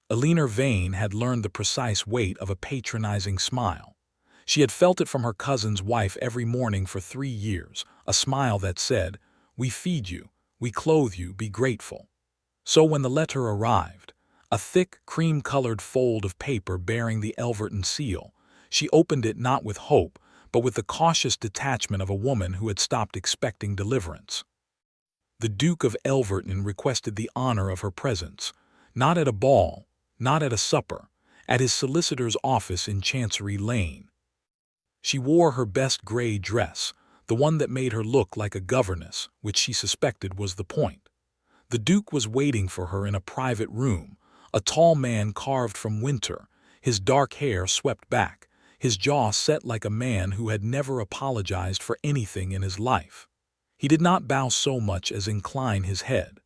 Eleanor Vane had learned the precise weight of a patronizing smile. She had felt it from her cousin's wife every morning for 3 years, a smile that said, "We feed you, we clothe you, be grateful." So when the letter arrived, a thick, cream-colored fold of paper bearing the Elverton seal, she opened it not with hope, but with the cautious detachment of a woman who had stopped expecting deliverance. The Duke of Elverton requested the honor of her presence, not at a ball, not at a supper, at his solicitor's office in Chancery Lane. She wore her best gray dress, the one that made her look like a governess, which she suspected was the point. The Duke was waiting for her in a private room, a tall man carved from winter, his dark hair swept back, his jaw set like a man who had never apologized for anything in his life. He did not bow so much as incline his head.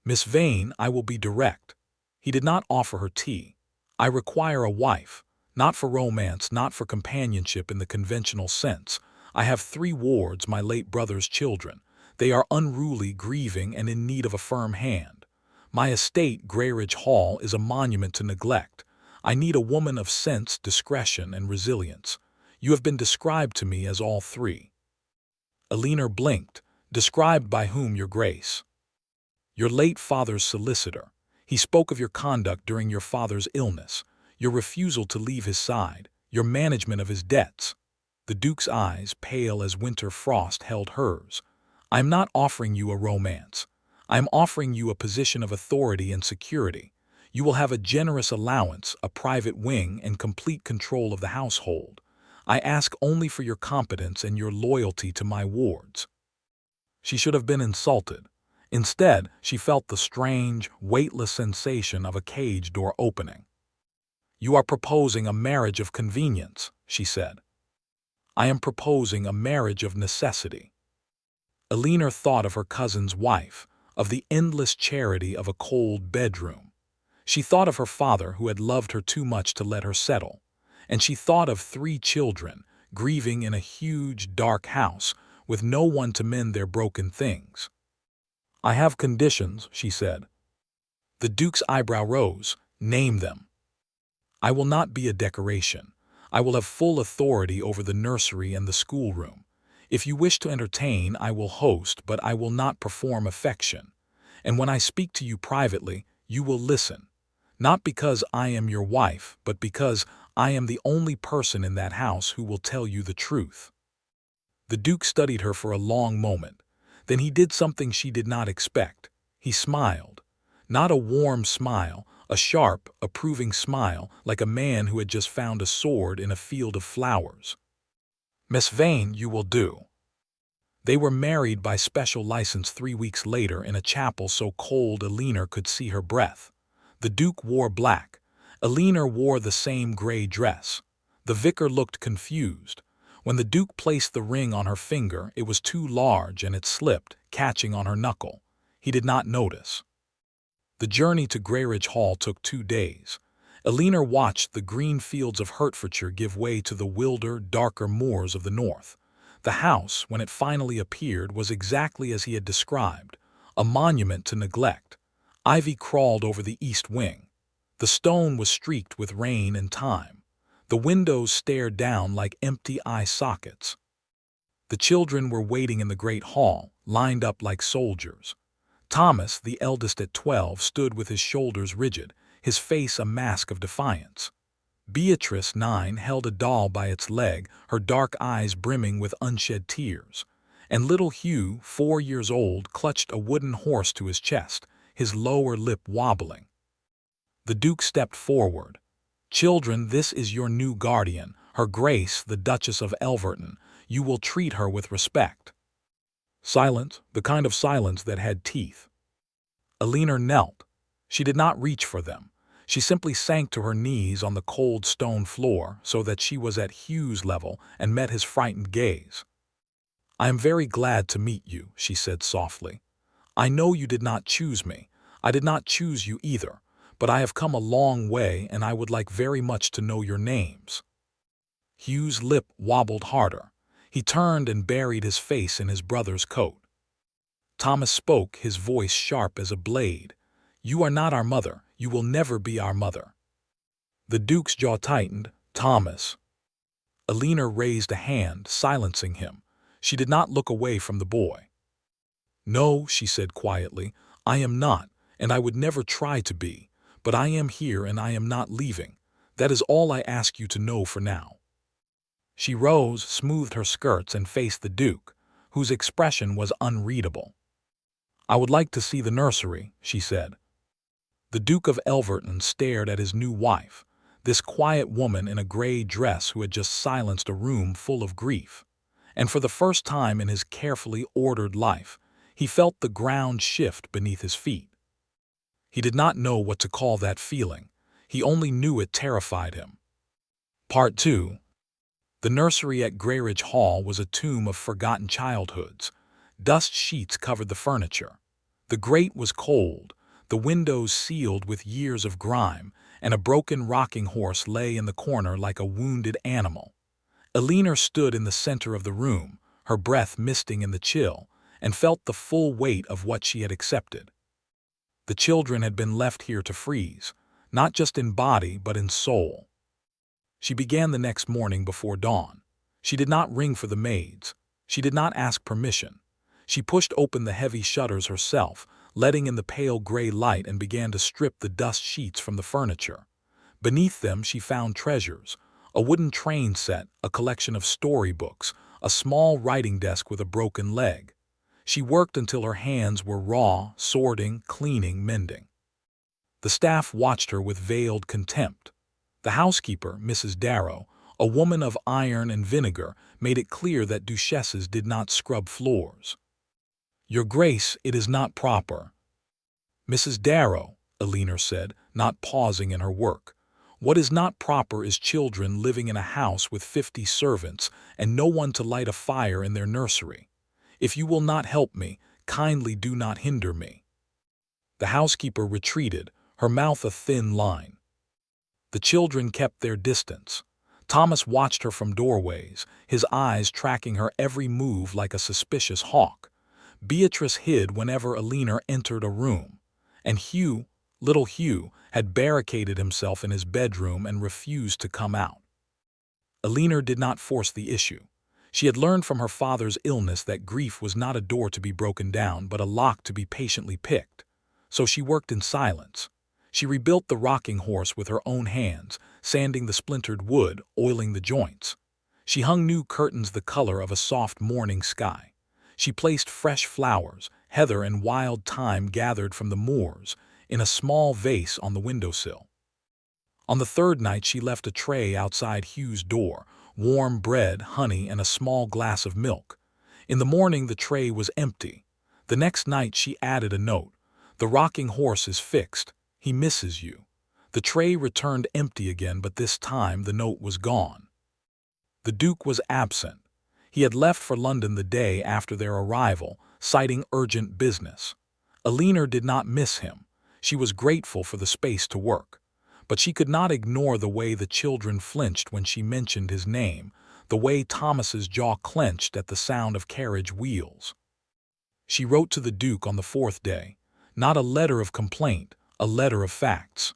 "Miss Vane, I will be direct." He did not offer her tea. "I require a wife, not for romance, not for companionship in the conventional sense. I have 3 wards, my late brother's children. They are unruly, grieving, and in need of a firm hand. My estate, Greyridge Hall, is a monument to neglect. I need a woman of sense, discretion, and resilience. You have been described to me as all 3. Eleanor blinked. "Described by whom, your grace?" "Your late father's solicitor. He spoke of your conduct during your father's illness, your refusal to leave his side, your management of his debts." The Duke's eyes, pale as winter frost, held hers. "I am not offering you a romance. I am offering you a position of authority and security. You will have a generous allowance, a private wing, and complete control of the household. I ask only for your competence and your loyalty to my wards." She should have been insulted. Instead, she felt the strange, weightless sensation of a cage door opening. "You are proposing a marriage of convenience," she said. "I am proposing a marriage of necessity." Eleanor thought of her cousin's wife, of the endless charity of a cold bedroom. She thought of her father who had loved her too much to let her settle, and she thought of 3 children, grieving in a huge, dark house, with no one to mend their broken things. "I have conditions," she said. The Duke's eyebrow rose. "Name them." "I will not be a decoration. I will have full authority over the nursery and the schoolroom. If you wish to entertain, I will host, but I will not perform affection. And when I speak to you privately, you will listen. Not because I am your wife, but because I am the only person in that house who will tell you the truth." The Duke studied her for a long moment. Then he did something she did not expect. He smiled. Not a warm smile, a sharp, approving smile, like a man who had just found a sword in a field of flowers. "Miss Vane, you will do." They were married by special license 3 weeks later in a chapel so cold Eleanor could see her breath. The Duke wore black. Eleanor wore the same gray dress. The vicar looked confused. When the Duke placed the ring on her finger, it was too large and it slipped, catching on her knuckle. He did not notice. The journey to Greyridge Hall took 2 days. Eleanor watched the green fields of Hertfordshire give way to the wilder, darker moors of the north. The house, when it finally appeared, was exactly as he had described, a monument to neglect. Ivy crawled over the east wing. The stone was streaked with rain and time. The windows stared down like empty eye sockets. The children were waiting in the great hall, lined up like soldiers. Thomas, the eldest at 12, stood with his shoulders rigid, his face a mask of defiance. Beatrice, 9, held a doll by its leg, her dark eyes brimming with unshed tears. And little Hugh, 4 years old, clutched a wooden horse to his chest, his lower lip wobbling. The Duke stepped forward. "Children, this is your new guardian, Her Grace, the Duchess of Elverton. You will treat her with respect." Silence, the kind of silence that had teeth. Eleanor knelt. She did not reach for them. She simply sank to her knees on the cold stone floor so that she was at Hugh's level and met his frightened gaze. "I am very glad to meet you," she said softly. "I know you did not choose me. I did not choose you either. But I have come a long way, and I would like very much to know your names." Hugh's lip wobbled harder. He turned and buried his face in his brother's coat. Thomas spoke, his voice sharp as a blade. "You are not our mother. You will never be our mother." The Duke's jaw tightened. "Thomas." Eleanor raised a hand, silencing him. She did not look away from the boy. "No," she said quietly, "I am not, and I would never try to be. But I am here and I am not leaving. That is all I ask you to know for now." She rose, smoothed her skirts, and faced the Duke, whose expression was unreadable. "I would like to see the nursery," she said. The Duke of Elverton stared at his new wife, this quiet woman in a gray dress who had just silenced a room full of grief. And for the first time in his carefully ordered life, he felt the ground shift beneath his feet. He did not know what to call that feeling. He only knew it terrified him. Part 2. The nursery at Greyridge Hall was a tomb of forgotten childhoods. Dust sheets covered the furniture. The grate was cold, the windows sealed with years of grime, and a broken rocking horse lay in the corner like a wounded animal. Eleanor stood in the center of the room, her breath misting in the chill, and felt the full weight of what she had accepted. The children had been left here to freeze, not just in body but in soul. She began the next morning before dawn. She did not ring for the maids. She did not ask permission. She pushed open the heavy shutters herself, letting in the pale gray light, and began to strip the dust sheets from the furniture. Beneath them she found treasures: a wooden train set, a collection of storybooks, a small writing desk with a broken leg. She worked until her hands were raw, sorting, cleaning, mending. The staff watched her with veiled contempt. The housekeeper, Mrs. Darrow, a woman of iron and vinegar, made it clear that duchesses did not scrub floors. "Your Grace, it is not proper." "Mrs. Darrow," Eleanor said, not pausing in her work, "what is not proper is children living in a house with 50 servants and no one to light a fire in their nursery. If you will not help me, kindly do not hinder me." The housekeeper retreated, her mouth a thin line. The children kept their distance. Thomas watched her from doorways, his eyes tracking her every move like a suspicious hawk. Beatrice hid whenever Eleanor entered a room, and Hugh, little Hugh, had barricaded himself in his bedroom and refused to come out. Eleanor did not force the issue. She had learned from her father's illness that grief was not a door to be broken down but a lock to be patiently picked. So she worked in silence. She rebuilt the rocking horse with her own hands, sanding the splintered wood, oiling the joints. She hung new curtains the color of a soft morning sky. She placed fresh flowers, heather and wild thyme gathered from the moors, in a small vase on the windowsill. On the third night she left a tray outside Hugh's door, warm bread, honey, and a small glass of milk. In the morning the tray was empty. The next night she added a note: "The rocking horse is fixed. He misses you." The tray returned empty again, but this time the note was gone. The Duke was absent. He had left for London the day after their arrival, citing urgent business. Eleanor did not miss him. She was grateful for the space to work. But she could not ignore the way the children flinched when she mentioned his name, the way Thomas's jaw clenched at the sound of carriage wheels. She wrote to the Duke on the 4th day, not a letter of complaint, a letter of facts.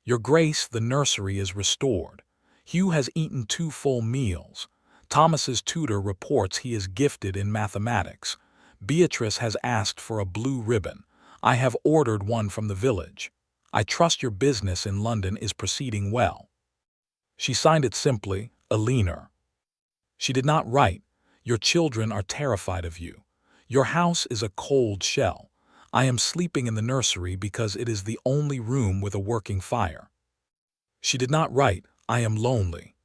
"Your Grace, the nursery is restored. Hugh has eaten 2 full meals. Thomas's tutor reports he is gifted in mathematics. Beatrice has asked for a blue ribbon. I have ordered one from the village. I trust your business in London is proceeding well." She signed it simply, Eleanor. She did not write, "Your children are terrified of you. Your house is a cold shell. I am sleeping in the nursery because it is the only room with a working fire." She did not write, "I am lonely."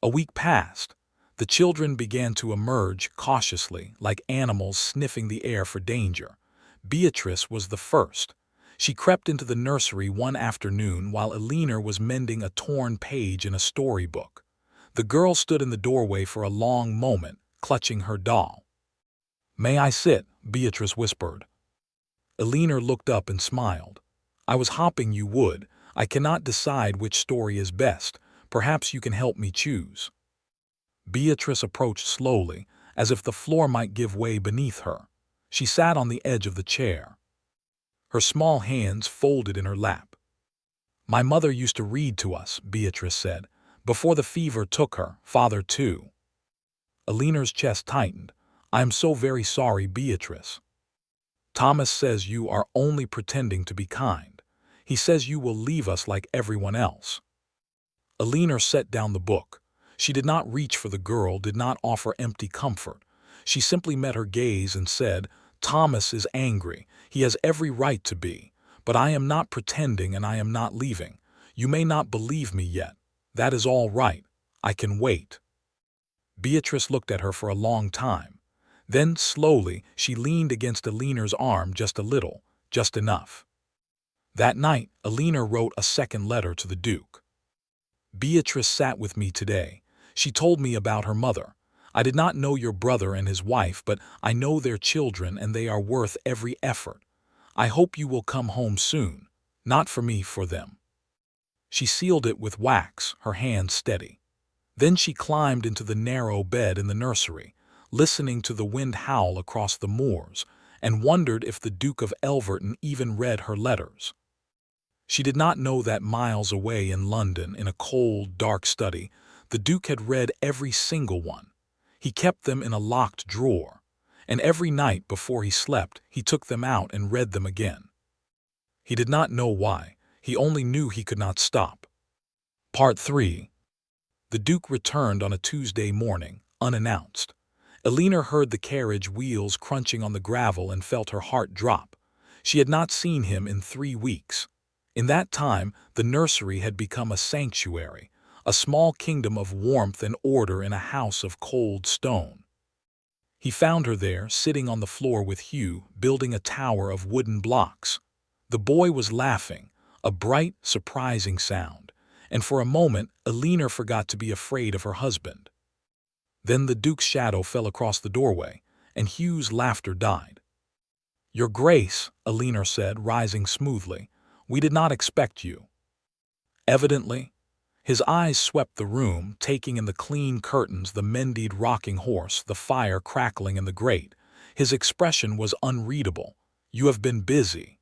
A week passed. The children began to emerge cautiously, like animals sniffing the air for danger. Beatrice was the first. She crept into the nursery one afternoon while Eleanor was mending a torn page in a storybook. The girl stood in the doorway for a long moment, clutching her doll. "May I sit?" Beatrice whispered. Eleanor looked up and smiled. "I was hoping you would. I cannot decide which story is best. Perhaps you can help me choose." Beatrice approached slowly, as if the floor might give way beneath her. She sat on the edge of the chair. Her small hands folded in her lap. My mother used to read to us, Beatrice said. Before the fever took her, father too. Eleanor's chest tightened. I am so very sorry, Beatrice. Thomas says you are only pretending to be kind. He says you will leave us like everyone else. Eleanor set down the book. She did not reach for the girl, did not offer empty comfort. She simply met her gaze and said, Thomas is angry. He has every right to be. But I am not pretending and I am not leaving. You may not believe me yet. That is all right. I can wait. Beatrice looked at her for a long time. Then, slowly, she leaned against Eleanor's arm just a little, just enough. That night, Eleanor wrote a second letter to the Duke. Beatrice sat with me today. She told me about her mother. I did not know your brother and his wife, but I know their children and they are worth every effort. I hope you will come home soon. Not for me, for them. She sealed it with wax, her hand steady. Then she climbed into the narrow bed in the nursery, listening to the wind howl across the moors, and wondered if the Duke of Elverton even read her letters. She did not know that miles away in London, in a cold, dark study, the Duke had read every single one. He kept them in a locked drawer, and every night before he slept, he took them out and read them again. He did not know why. He only knew he could not stop. Part 3. The Duke returned on a Tuesday morning, unannounced. Eleanor heard the carriage wheels crunching on the gravel and felt her heart drop. She had not seen him in 3 weeks. In that time, the nursery had become a sanctuary, a small kingdom of warmth and order in a house of cold stone. He found her there, sitting on the floor with Hugh, building a tower of wooden blocks. The boy was laughing, a bright, surprising sound, and for a moment, Eleanor forgot to be afraid of her husband. Then the Duke's shadow fell across the doorway, and Hugh's laughter died. Your Grace, Eleanor said, rising smoothly, we did not expect you. Evidently. His eyes swept the room, taking in the clean curtains, the mended rocking horse, the fire crackling in the grate. His expression was unreadable. You have been busy.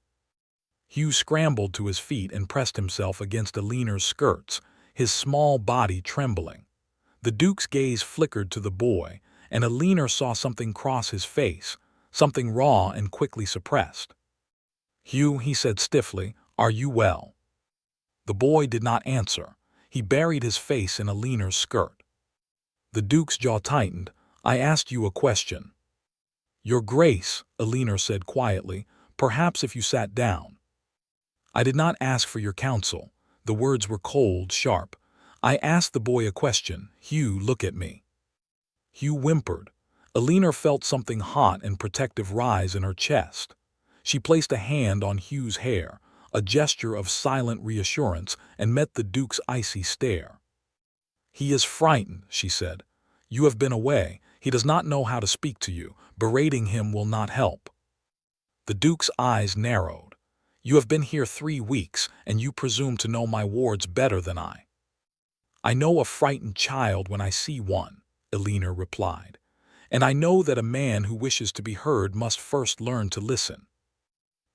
Hugh scrambled to his feet and pressed himself against Eleanor's skirts, his small body trembling. The Duke's gaze flickered to the boy, and Eleanor saw something cross his face, something raw and quickly suppressed. Hugh, he said stiffly, are you well? The boy did not answer. He buried his face in Eleanor's skirt. The Duke's jaw tightened. I asked you a question. Your Grace, Eleanor said quietly, perhaps if you sat down. I did not ask for your counsel. The words were cold, sharp. I asked the boy a question. Hugh, look at me. Hugh whimpered. Eleanor felt something hot and protective rise in her chest. She placed a hand on Hugh's hair, a gesture of silent reassurance, and met the Duke's icy stare. He is frightened, she said. You have been away. He does not know how to speak to you. Berating him will not help. The Duke's eyes narrowed. You have been here 3 weeks, and you presume to know my wards better than I. I know a frightened child when I see one, Eleanor replied. And I know that a man who wishes to be heard must first learn to listen.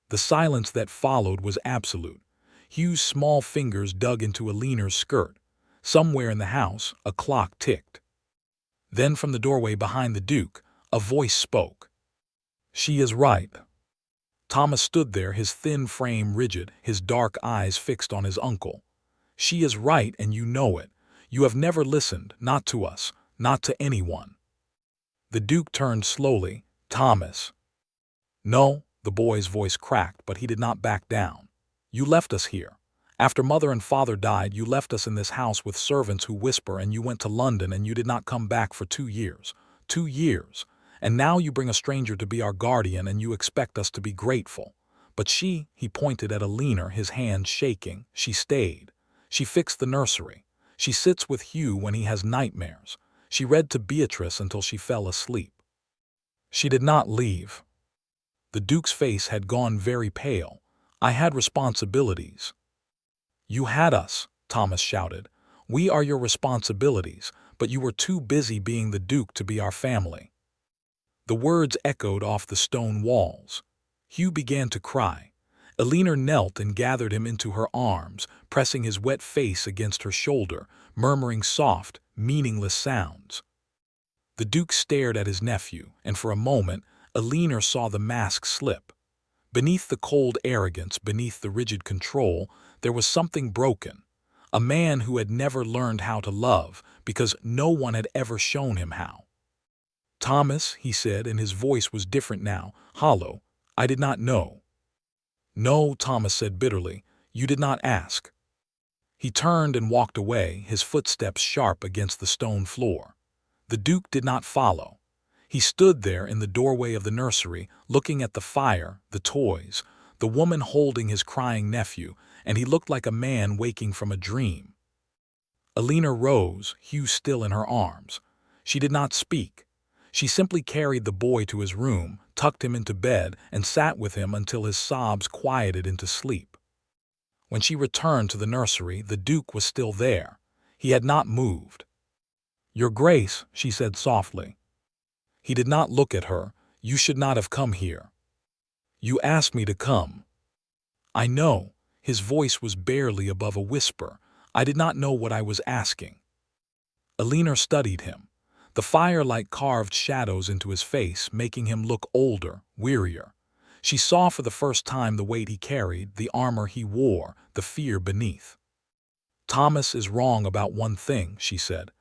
The silence that followed was absolute. Hugh's small fingers dug into Eleanor's skirt. Somewhere in the house, a clock ticked. Then from the doorway behind the Duke, a voice spoke. She is right. Thomas stood there, his thin frame rigid, his dark eyes fixed on his uncle. She is right, and you know it. You have never listened, not to us, not to anyone. The Duke turned slowly. Thomas. No, the boy's voice cracked, but he did not back down. You left us here. After mother and father died, you left us in this house with servants who whisper, and you went to London, and you did not come back for 2 years. 2 years. And now you bring a stranger to be our guardian, and you expect us to be grateful. But she, he pointed at Eleanor, his hand shaking, she stayed. She fixed the nursery. She sits with Hugh when he has nightmares. She read to Beatrice until she fell asleep. She did not leave. The Duke's face had gone very pale. I had responsibilities. You had us, Thomas shouted. We are your responsibilities, but you were too busy being the Duke to be our family. The words echoed off the stone walls. Hugh began to cry. Eleanor knelt and gathered him into her arms, pressing his wet face against her shoulder, murmuring soft, meaningless sounds. The Duke stared at his nephew, and for a moment, Eleanor saw the mask slip. Beneath the cold arrogance, beneath the rigid control, there was something broken. A man who had never learned how to love, because no one had ever shown him how. "Thomas," he said, and his voice was different now, hollow, "I did not know." "No," Thomas said bitterly, "you did not ask." He turned and walked away, his footsteps sharp against the stone floor. The Duke did not follow. He stood there in the doorway of the nursery, looking at the fire, the toys, the woman holding his crying nephew, and he looked like a man waking from a dream. Eleanor rose, Hugh still in her arms. She did not speak. She simply carried the boy to his room, tucked him into bed, and sat with him until his sobs quieted into sleep. When she returned to the nursery, the Duke was still there. He had not moved. "Your Grace," she said softly. He did not look at her. "You should not have come here." "You asked me to come." "I know." His voice was barely above a whisper. "I did not know what I was asking." Eleanor studied him. The firelight carved shadows into his face, making him look older, wearier. She saw for the first time the weight he carried, the armor he wore, the fear beneath. "Thomas is wrong about one thing," she said.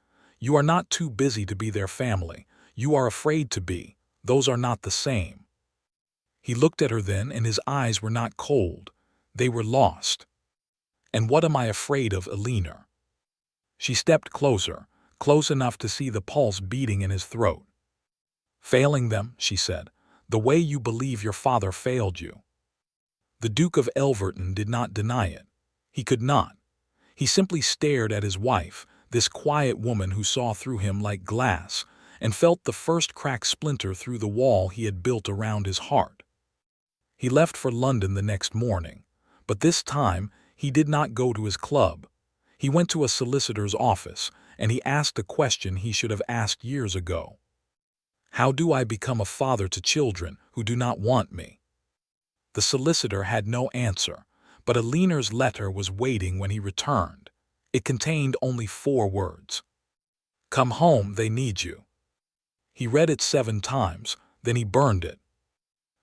"You are not too busy to be their family. You are afraid to be. Those are not the same." He looked at her then, and his eyes were not cold. They were lost. "And what am I afraid of, Eleanor?" She stepped closer, close enough to see the pulse beating in his throat. "Failing them," she said, "the way you believe your father failed you." The Duke of Elverton did not deny it. He could not. He simply stared at his wife, this quiet woman who saw through him like glass, and felt the first crack splinter through the wall he had built around his heart. He left for London the next morning, but this time he did not go to his club. He went to a solicitor's office, and he asked a question he should have asked years ago. "How do I become a father to children who do not want me?" The solicitor had no answer, but Eleanor's letter was waiting when he returned. It contained only 4 words. "Come home, they need you." He read it 7 times, then he burned it.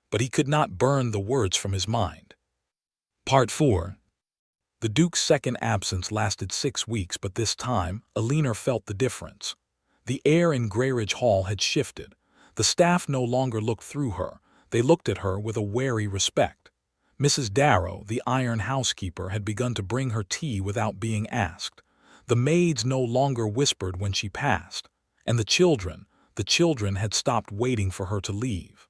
But he could not burn the words from his mind. Part 4. The Duke's second absence lasted 6 weeks, but this time, Eleanor felt the difference. The air in Greyridge Hall had shifted. The staff no longer looked through her. They looked at her with a wary respect. Mrs. Darrow, the iron housekeeper, had begun to bring her tea without being asked. The maids no longer whispered when she passed. And the children had stopped waiting for her to leave.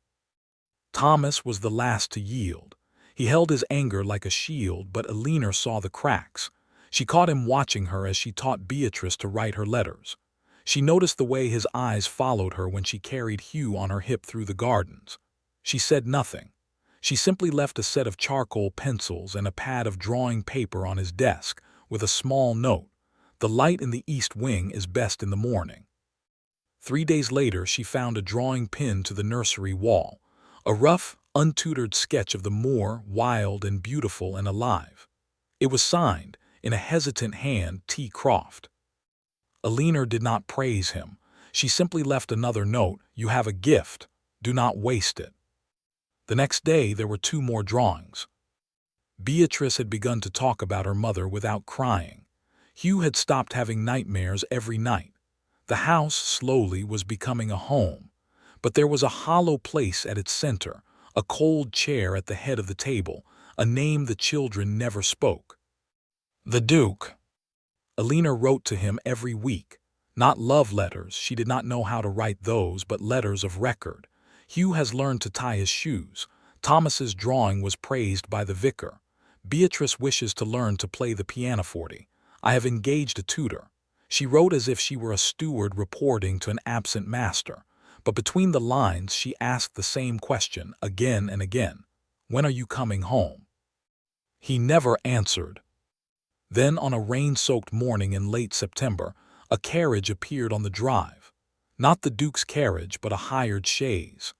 Thomas was the last to yield. He held his anger like a shield, but Eleanor saw the cracks. She caught him watching her as she taught Beatrice to write her letters. She noticed the way his eyes followed her when she carried Hugh on her hip through the gardens. She said nothing. She simply left a set of charcoal pencils and a pad of drawing paper on his desk, with a small note: "The light in the east wing is best in the morning." 3 days later she found a drawing pinned to the nursery wall. A rough, untutored sketch of the moor, wild and beautiful and alive. It was signed, in a hesitant hand, T. Croft. Eleanor did not praise him. She simply left another note: "You have a gift. Do not waste it." The next day there were 2 more drawings. Beatrice had begun to talk about her mother without crying. Hugh had stopped having nightmares every night. The house, slowly, was becoming a home. But there was a hollow place at its center, a cold chair at the head of the table, a name the children never spoke. The Duke. Eleanor wrote to him every week. Not love letters, she did not know how to write those, but letters of record. Hugh has learned to tie his shoes. Thomas's drawing was praised by the vicar. Beatrice wishes to learn to play the pianoforte. I have engaged a tutor. She wrote as if she were a steward reporting to an absent master. But between the lines she asked the same question again and again: "When are you coming home?" He never answered. Then on a rain-soaked morning in late September, a carriage appeared on the drive. Not the Duke's carriage, but a hired chaise,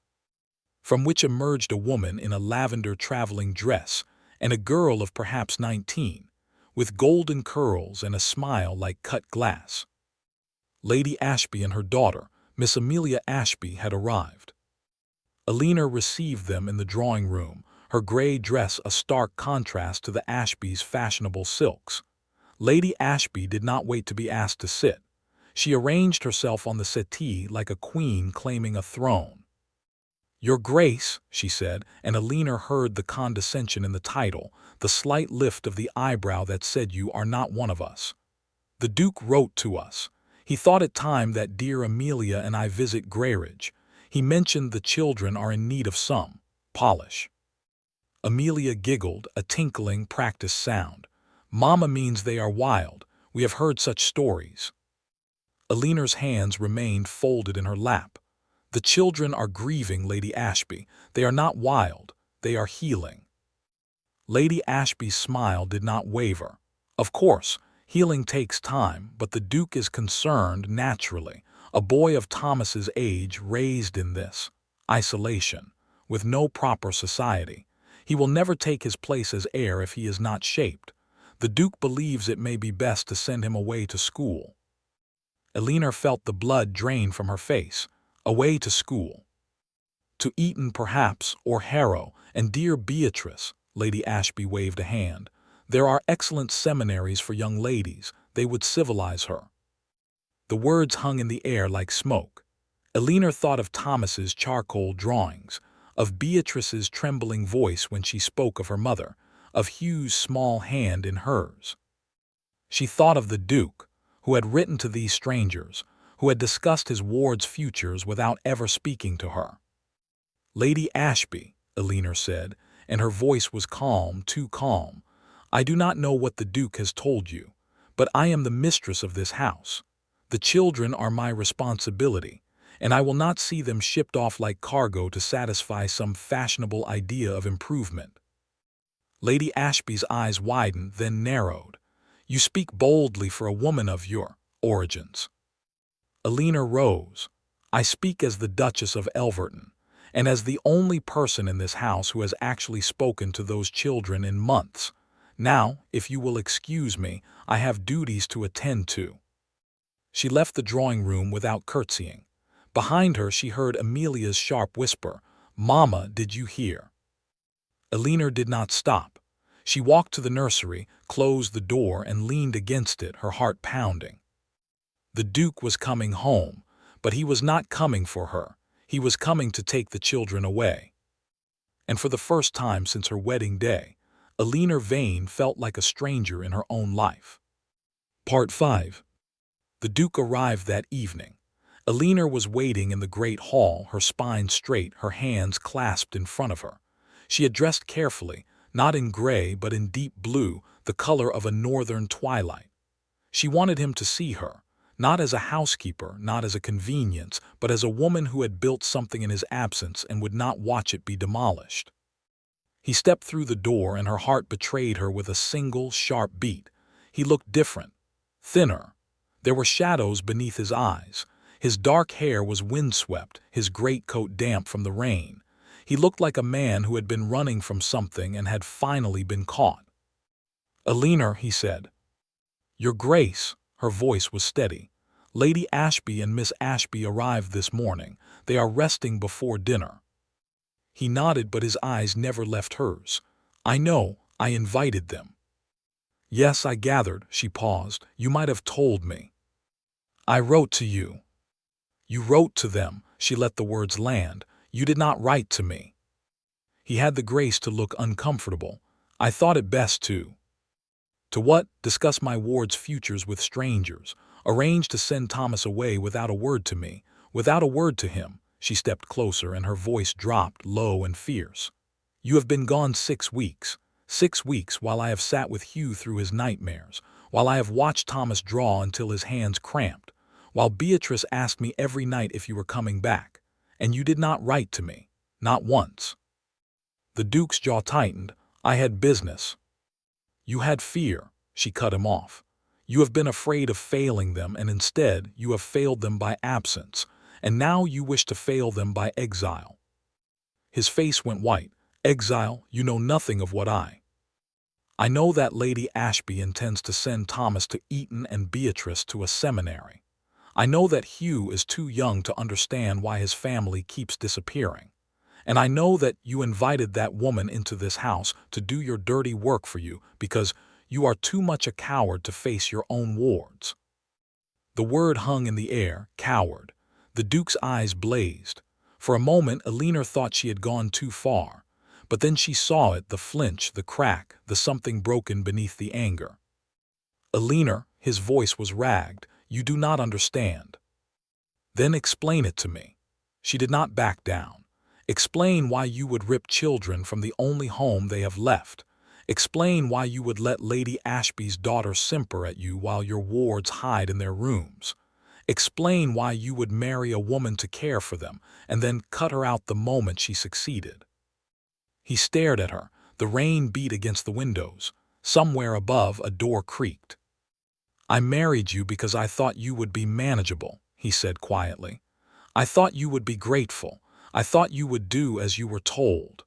from which emerged a woman in a lavender traveling dress, and a girl of perhaps 19, with golden curls and a smile like cut glass. Lady Ashby and her daughter, Miss Amelia Ashby, had arrived. Eleanor received them in the drawing room, her gray dress a stark contrast to the Ashbys' fashionable silks. Lady Ashby did not wait to be asked to sit. She arranged herself on the settee like a queen claiming a throne. "Your Grace," she said, and Eleanor heard the condescension in the title, the slight lift of the eyebrow that said, "You are not one of us. The Duke wrote to us. He thought it time that dear Amelia and I visit Greyridge. He mentioned the children are in need of some polish." Amelia giggled, a tinkling, practiced sound. "Mamma means they are wild. We have heard such stories." Eleanor's hands remained folded in her lap. "The children are grieving, Lady Ashby. They are not wild. They are healing." Lady Ashby's smile did not waver. "Of course, healing takes time, but the Duke is concerned naturally. A boy of Thomas's age raised in this isolation, with no proper society. He will never take his place as heir if he is not shaped. The Duke believes it may be best to send him away to school." Eleanor felt the blood drain from her face. Away to school. To Eton perhaps, or Harrow, and dear Beatrice, Lady Ashby waved a hand. There are excellent seminaries for young ladies. They would civilize her. The words hung in the air like smoke. Eleanor thought of Thomas's charcoal drawings, of Beatrice's trembling voice when she spoke of her mother, of Hugh's small hand in hers. She thought of the Duke, who had written to these strangers, who had discussed his ward's futures without ever speaking to her. "Lady Ashby," Eleanor said, and her voice was calm, too calm, "I do not know what the Duke has told you, but I am the mistress of this house. The children are my responsibility, and I will not see them shipped off like cargo to satisfy some fashionable idea of improvement." Lady Ashby's eyes widened, then narrowed. "You speak boldly for a woman of your origins." Eleanor rose. "I speak as the Duchess of Elverton, and as the only person in this house who has actually spoken to those children in months. Now, if you will excuse me, I have duties to attend to." She left the drawing room without curtsying. Behind her she heard Amelia's sharp whisper, "Mamma, did you hear?" Eleanor did not stop. She walked to the nursery, closed the door, and leaned against it, her heart pounding. The Duke was coming home, but he was not coming for her. He was coming to take the children away. And for the first time since her wedding day, Eleanor Vane felt like a stranger in her own life. Part 5. The Duke arrived that evening. Eleanor was waiting in the great hall, her spine straight, her hands clasped in front of her. She had dressed carefully, not in gray but in deep blue, the color of a northern twilight. She wanted him to see her, not as a housekeeper, not as a convenience, but as a woman who had built something in his absence and would not watch it be demolished. He stepped through the door and her heart betrayed her with a single, sharp beat. He looked different, thinner. There were shadows beneath his eyes. His dark hair was windswept, his greatcoat damp from the rain. He looked like a man who had been running from something and had finally been caught. "Eleanor," he said. "Your Grace," her voice was steady. "Lady Ashby and Miss Ashby arrived this morning. They are resting before dinner." He nodded, but his eyes never left hers. "I know, I invited them." "Yes, I gathered," she paused. "You might have told me." "I wrote to you." "You wrote to them," she let the words land. "You did not write to me." He had the grace to look uncomfortable. "I thought it best to." "To what? Discuss my ward's futures with strangers. Arrange to send Thomas away without a word to me, without a word to him." She stepped closer and her voice dropped, low and fierce. "You have been gone 6 weeks. 6 weeks while I have sat with Hugh through his nightmares, while I have watched Thomas draw until his hands cramped, while Beatrice asked me every night if you were coming back. And you did not write to me. Not once." The Duke's jaw tightened. "I had business." "You had fear," she cut him off. "You have been afraid of failing them, and instead you have failed them by absence, and now you wish to fail them by exile." His face went white. "Exile? You know nothing of what I I know that Lady Ashby intends to send Thomas to Eton and Beatrice to a seminary. I know that Hugh is too young to understand why his family keeps disappearing. And I know that you invited that woman into this house to do your dirty work for you because you are too much a coward to face your own wards." The word hung in the air, coward. The Duke's eyes blazed. For a moment, Eleanor thought she had gone too far. But then she saw it, the flinch, the crack, the something broken beneath the anger. "Eleanor," his voice was ragged, "you do not understand." "Then explain it to me." She did not back down. "Explain why you would rip children from the only home they have left. Explain why you would let Lady Ashby's daughter simper at you while your wards hide in their rooms. Explain why you would marry a woman to care for them and then cut her out the moment she succeeded." He stared at her. The rain beat against the windows. Somewhere above, a door creaked. "I married you because I thought you would be manageable," he said quietly. "I thought you would be grateful. I thought you would do as you were told."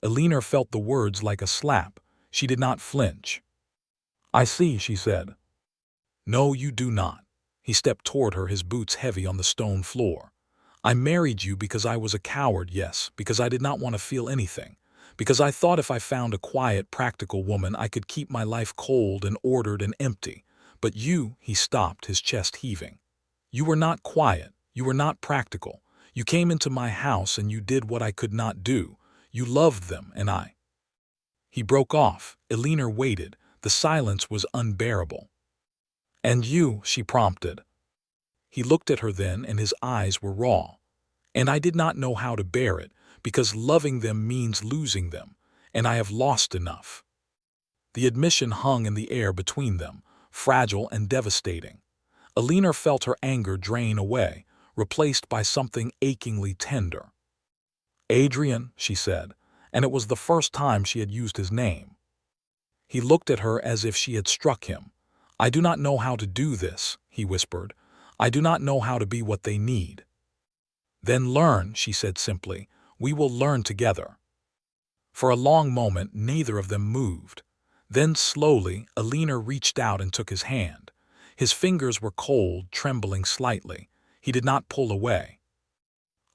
Eleanor felt the words like a slap. She did not flinch. "I see," she said. "No, you do not." He stepped toward her, his boots heavy on the stone floor. "I married you because I was a coward, yes, because I did not want to feel anything. Because I thought if I found a quiet, practical woman, I could keep my life cold and ordered and empty. But you," he stopped, his chest heaving. "You were not quiet. You were not practical. You came into my house and you did what I could not do. You loved them, and I—" He broke off. Eleanor waited. The silence was unbearable. "And you," she prompted. He looked at her then, and his eyes were raw. "And I did not know how to bear it, because loving them means losing them, and I have lost enough." The admission hung in the air between them, fragile and devastating. Eleanor felt her anger drain away, replaced by something achingly tender. "Adrian," she said, and it was the first time she had used his name. He looked at her as if she had struck him. "I do not know how to do this," he whispered. "I do not know how to be what they need." "Then learn," she said simply. "We will learn together." For a long moment, neither of them moved. Then slowly, Eleanor reached out and took his hand. His fingers were cold, trembling slightly. He did not pull away.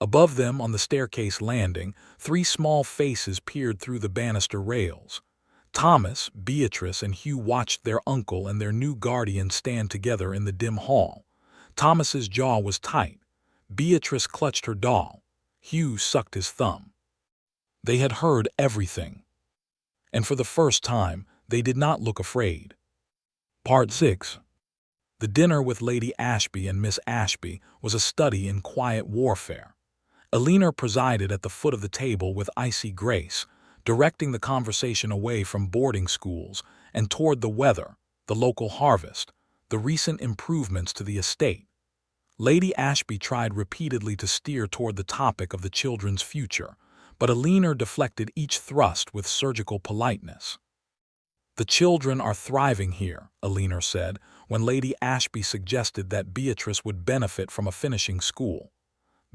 Above them, on the staircase landing, 3 small faces peered through the banister rails. Thomas, Beatrice, and Hugh watched their uncle and their new guardian stand together in the dim hall. Thomas's jaw was tight. Beatrice clutched her doll. Hugh sucked his thumb. They had heard everything. And for the first time, they did not look afraid. Part 6. The dinner with Lady Ashby and Miss Ashby was a study in quiet warfare. Eleanor presided at the foot of the table with icy grace, directing the conversation away from boarding schools and toward the weather, the local harvest, the recent improvements to the estate. Lady Ashby tried repeatedly to steer toward the topic of the children's future, but Eleanor deflected each thrust with surgical politeness. "The children are thriving here," Eleanor said, when Lady Ashby suggested that Beatrice would benefit from a finishing school.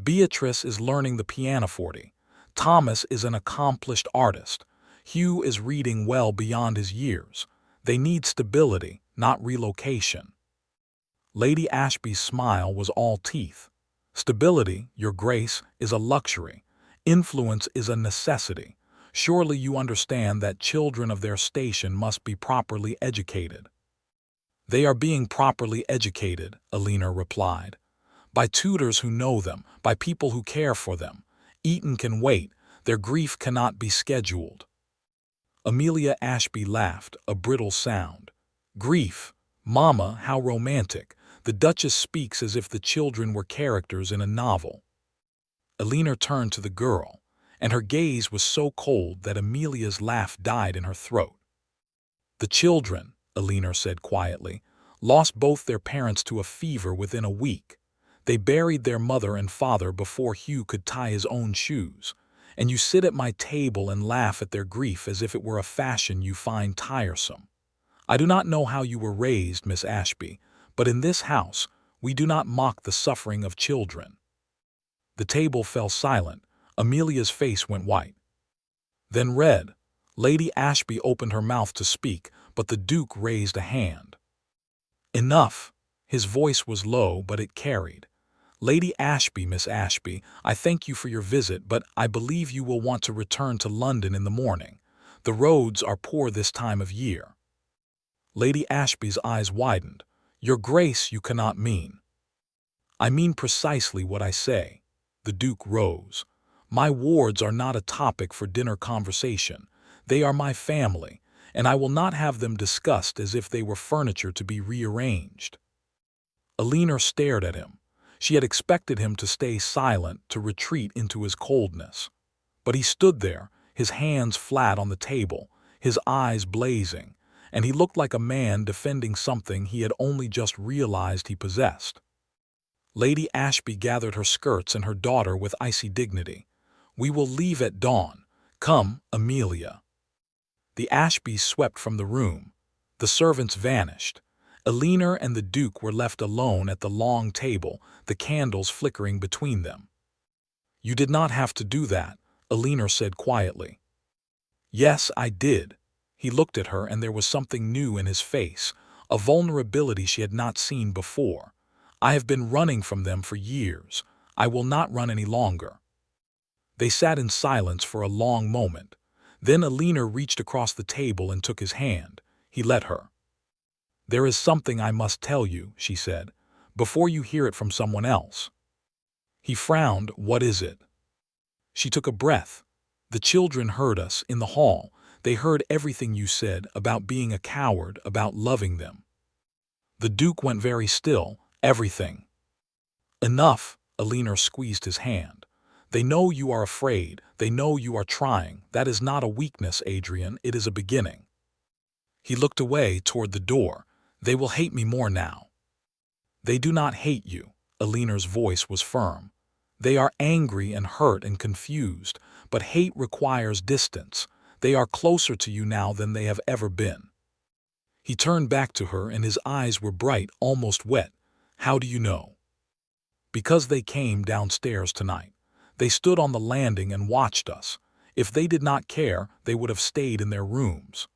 "Beatrice is learning the pianoforte. Thomas is an accomplished artist. Hugh is reading well beyond his years. They need stability, not relocation." Lady Ashby's smile was all teeth. "Stability, Your Grace, is a luxury. Influence is a necessity. Surely you understand that children of their station must be properly educated." "They are being properly educated," Eleanor replied. "By tutors who know them, by people who care for them. Eton can wait. Their grief cannot be scheduled." Amelia Ashby laughed, a brittle sound. "Grief? Mamma, how romantic. The Duchess speaks as if the children were characters in a novel." Eleanor turned to the girl, and her gaze was so cold that Amelia's laugh died in her throat. "The children," Eleanor said quietly, "lost both their parents to a fever within a week. They buried their mother and father before Hugh could tie his own shoes. And you sit at my table and laugh at their grief as if it were a fashion you find tiresome. I do not know how you were raised, Miss Ashby, but in this house we do not mock the suffering of children." The table fell silent. Amelia's face went white. Then red. Lady Ashby opened her mouth to speak, but the Duke raised a hand. "Enough." His voice was low, but it carried. "Lady Ashby, Miss Ashby, I thank you for your visit, but I believe you will want to return to London in the morning. The roads are poor this time of year." Lady Ashby's eyes widened. "Your Grace, you cannot mean—" "I mean precisely what I say." The Duke rose. "My wards are not a topic for dinner conversation. They are my family, and I will not have them discussed as if they were furniture to be rearranged." Eleanor stared at him. She had expected him to stay silent, to retreat into his coldness. But he stood there, his hands flat on the table, his eyes blazing, and he looked like a man defending something he had only just realized he possessed. Lady Ashby gathered her skirts and her daughter with icy dignity. "We will leave at dawn. Come, Amelia." The Ashbys swept from the room. The servants vanished. Eleanor and the Duke were left alone at the long table, the candles flickering between them. "You did not have to do that," Eleanor said quietly. "Yes, I did." He looked at her, and there was something new in his face, a vulnerability she had not seen before. "I have been running from them for years. I will not run any longer." They sat in silence for a long moment. Then Eleanor reached across the table and took his hand. He let her. "There is something I must tell you," she said, "before you hear it from someone else." He frowned. "What is it?" She took a breath. "The children heard us in the hall. They heard everything you said about being a coward, about loving them." The Duke went very still. "Everything." "Enough." Eleanor squeezed his hand. "They know you are afraid. They know you are trying. That is not a weakness, Adrian. It is a beginning." He looked away toward the door. "They will hate me more now." "They do not hate you." Eleanor's voice was firm. "They are angry and hurt and confused, but hate requires distance. They are closer to you now than they have ever been." He turned back to her, and his eyes were bright, almost wet. "How do you know?" "Because they came downstairs tonight. They stood on the landing and watched us. If they did not care, they would have stayed in their rooms."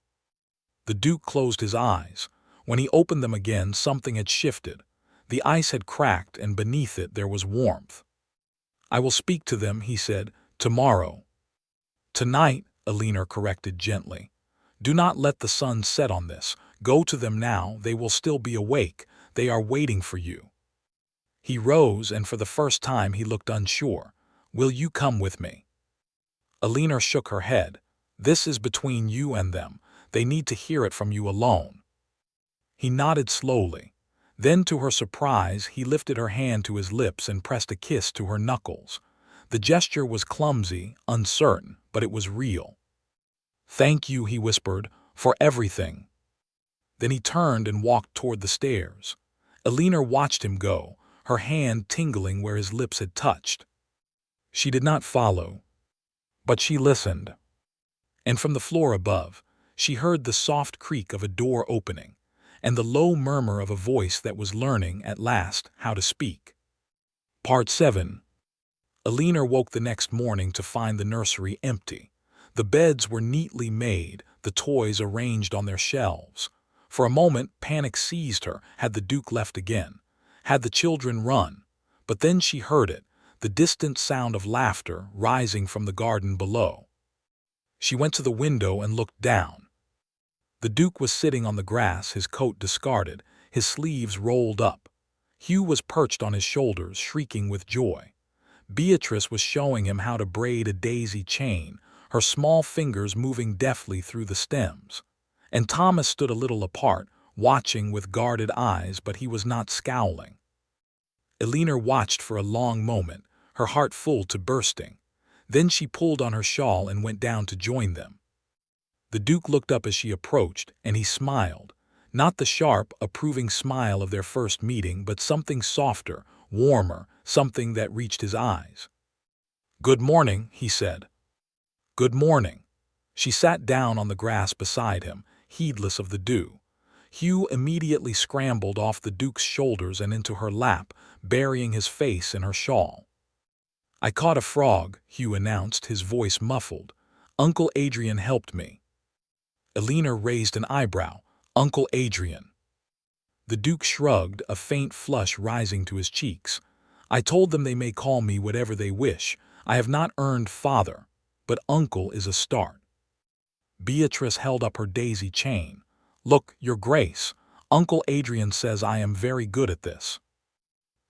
The Duke closed his eyes. When he opened them again, something had shifted. The ice had cracked, and beneath it there was warmth. "I will speak to them," he said, "tomorrow." "Tonight," Eleanor corrected gently. "Do not let the sun set on this. Go to them now. They will still be awake. They are waiting for you." He rose, and for the first time he looked unsure. "Will you come with me?" Eleanor shook her head. "This is between you and them. They need to hear it from you alone." He nodded slowly. Then, to her surprise, he lifted her hand to his lips and pressed a kiss to her knuckles. The gesture was clumsy, uncertain, but it was real. "Thank you," he whispered, "for everything." Then he turned and walked toward the stairs. Eleanor watched him go, her hand tingling where his lips had touched. She did not follow, but she listened. And from the floor above, she heard the soft creak of a door opening, and the low murmur of a voice that was learning, at last, how to speak. Part 7. Eleanor woke the next morning to find the nursery empty. The beds were neatly made, the toys arranged on their shelves. For a moment, panic seized her. Had the Duke left again? Had the children run? But then she heard it, the distant sound of laughter rising from the garden below. She went to the window and looked down. The Duke was sitting on the grass, his coat discarded, his sleeves rolled up. Hugh was perched on his shoulders, shrieking with joy. Beatrice was showing him how to braid a daisy chain, her small fingers moving deftly through the stems. And Thomas stood a little apart, watching with guarded eyes, but he was not scowling. Eleanor watched for a long moment, her heart full to bursting. Then she pulled on her shawl and went down to join them. The Duke looked up as she approached, and he smiled. Not the sharp, approving smile of their first meeting, but something softer, warmer, something that reached his eyes. "Good morning," he said. "Good morning." She sat down on the grass beside him, heedless of the dew. Hugh immediately scrambled off the Duke's shoulders and into her lap, burying his face in her shawl. "I caught a frog," Hugh announced, his voice muffled. "Uncle Adrian helped me." Eleanor raised an eyebrow. Uncle Adrian. The Duke shrugged, a faint flush rising to his cheeks. I told them they may call me whatever they wish. I have not earned father, but uncle is a start. Beatrice held up her daisy chain. Look, your grace, Uncle Adrian says I am very good at this.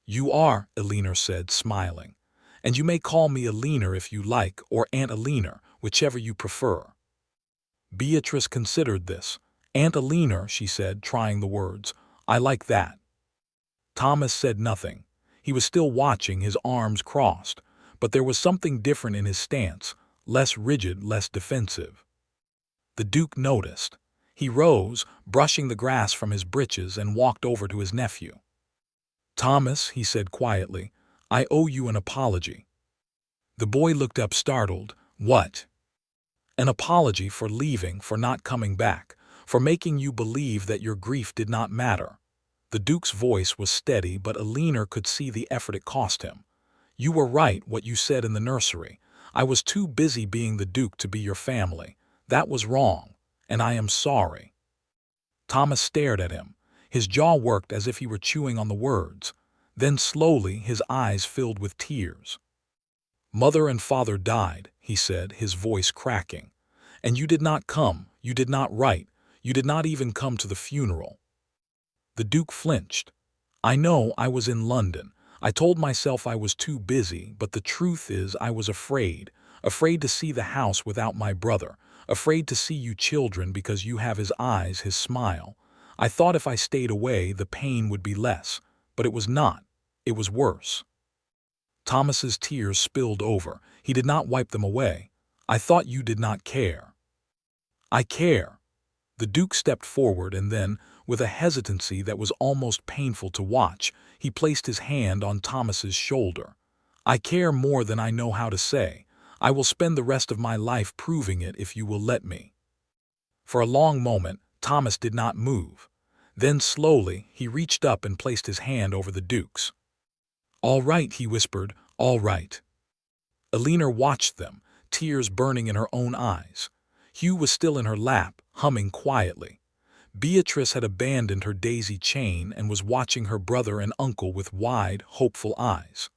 You are, Eleanor said, smiling. And you may call me Eleanor if you like, or Aunt Eleanor, whichever you prefer. Beatrice considered this. Aunt Eleanor, she said, trying the words. I like that. Thomas said nothing. He was still watching, his arms crossed, but there was something different in his stance, less rigid, less defensive. The Duke noticed. He rose, brushing the grass from his breeches, and walked over to his nephew. Thomas, he said quietly, I owe you an apology. The boy looked up startled. What? An apology for leaving, for not coming back, for making you believe that your grief did not matter. The Duke's voice was steady, but Eleanor could see the effort it cost him. You were right, what you said in the nursery. I was too busy being the Duke to be your family. That was wrong, and I am sorry. Thomas stared at him. His jaw worked as if he were chewing on the words. Then slowly his eyes filled with tears. Mother and father died, he said, his voice cracking. And you did not come, you did not write, you did not even come to the funeral. The Duke flinched. I know, I was in London. I told myself I was too busy, but the truth is I was afraid to see the house without my brother, afraid to see you children because you have his eyes, his smile. I thought if I stayed away, the pain would be less, but it was not. It was worse. Thomas's tears spilled over. He did not wipe them away. I thought you did not care. I care. The Duke stepped forward and then, with a hesitancy that was almost painful to watch, he placed his hand on Thomas's shoulder. I care more than I know how to say. I will spend the rest of my life proving it if you will let me. For a long moment, Thomas did not move. Then slowly, he reached up and placed his hand over the Duke's. All right, he whispered, all right. Eleanor watched them, tears burning in her own eyes. Hugh was still in her lap, humming quietly. Beatrice had abandoned her daisy chain and was watching her brother and uncle with wide, hopeful eyes.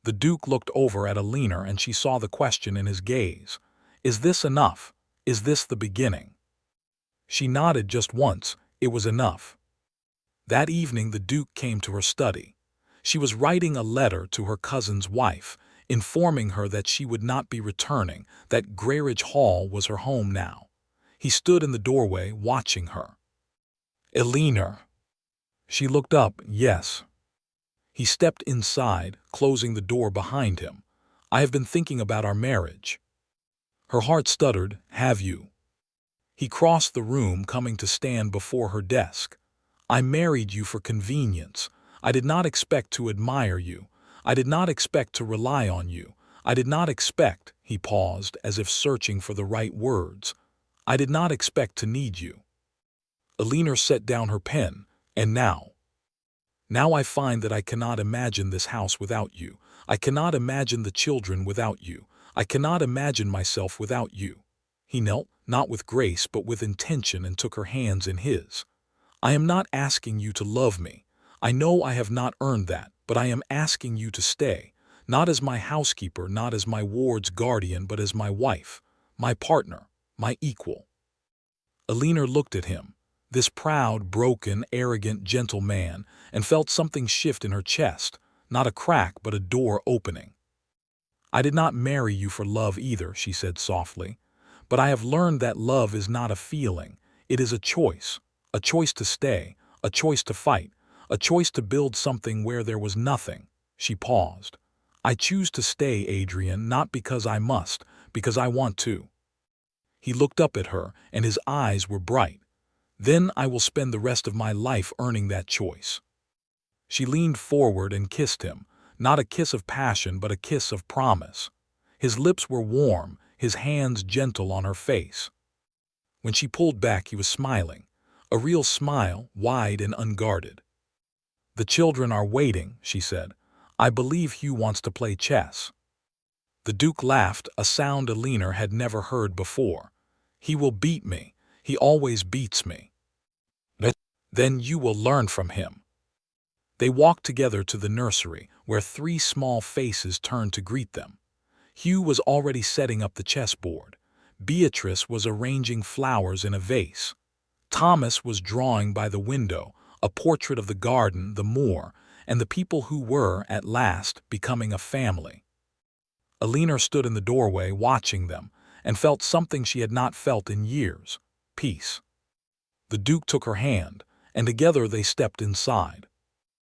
The Duke looked over at Eleanor and she saw the question in his gaze. Is this enough? Is this the beginning? She nodded just once. It was enough. That evening the Duke came to her study. She was writing a letter to her cousin's wife, informing her that she would not be returning, that Greyridge Hall was her home now. He stood in the doorway, watching her. Eleanor. She looked up, yes. He stepped inside, closing the door behind him. I have been thinking about our marriage. Her heart stuttered, have you? He crossed the room, coming to stand before her desk. I married you for convenience. I did not expect to admire you. I did not expect to rely on you. I did not expect, he paused, as if searching for the right words. I did not expect to need you. Eleanor set down her pen, and now I find that I cannot imagine this house without you. I cannot imagine the children without you. I cannot imagine myself without you. He knelt, not with grace but with intention, and took her hands in his. I am not asking you to love me. I know I have not earned that, but I am asking you to stay, not as my housekeeper, not as my ward's guardian, but as my wife, my partner, my equal. Eleanor looked at him, this proud, broken, arrogant, gentle man, and felt something shift in her chest, not a crack but a door opening. I did not marry you for love either, she said softly, but I have learned that love is not a feeling, it is a choice to stay, a choice to fight, a choice to build something where there was nothing. She paused. I choose to stay, Adrian, not because I must, because I want to. He looked up at her, and his eyes were bright. Then I will spend the rest of my life earning that choice. She leaned forward and kissed him, not a kiss of passion, but a kiss of promise. His lips were warm, his hands gentle on her face. When she pulled back, he was smiling, a real smile, wide and unguarded. The children are waiting, she said. I believe Hugh wants to play chess. The Duke laughed, a sound Eleanor had never heard before. He will beat me. He always beats me. Then you will learn from him." They walked together to the nursery, where three small faces turned to greet them. Hugh was already setting up the chessboard. Beatrice was arranging flowers in a vase. Thomas was drawing by the window, a portrait of the garden, the moor, and the people who were, at last, becoming a family. Eleanor stood in the doorway watching them, and felt something she had not felt in years: peace. The Duke took her hand, and together they stepped inside.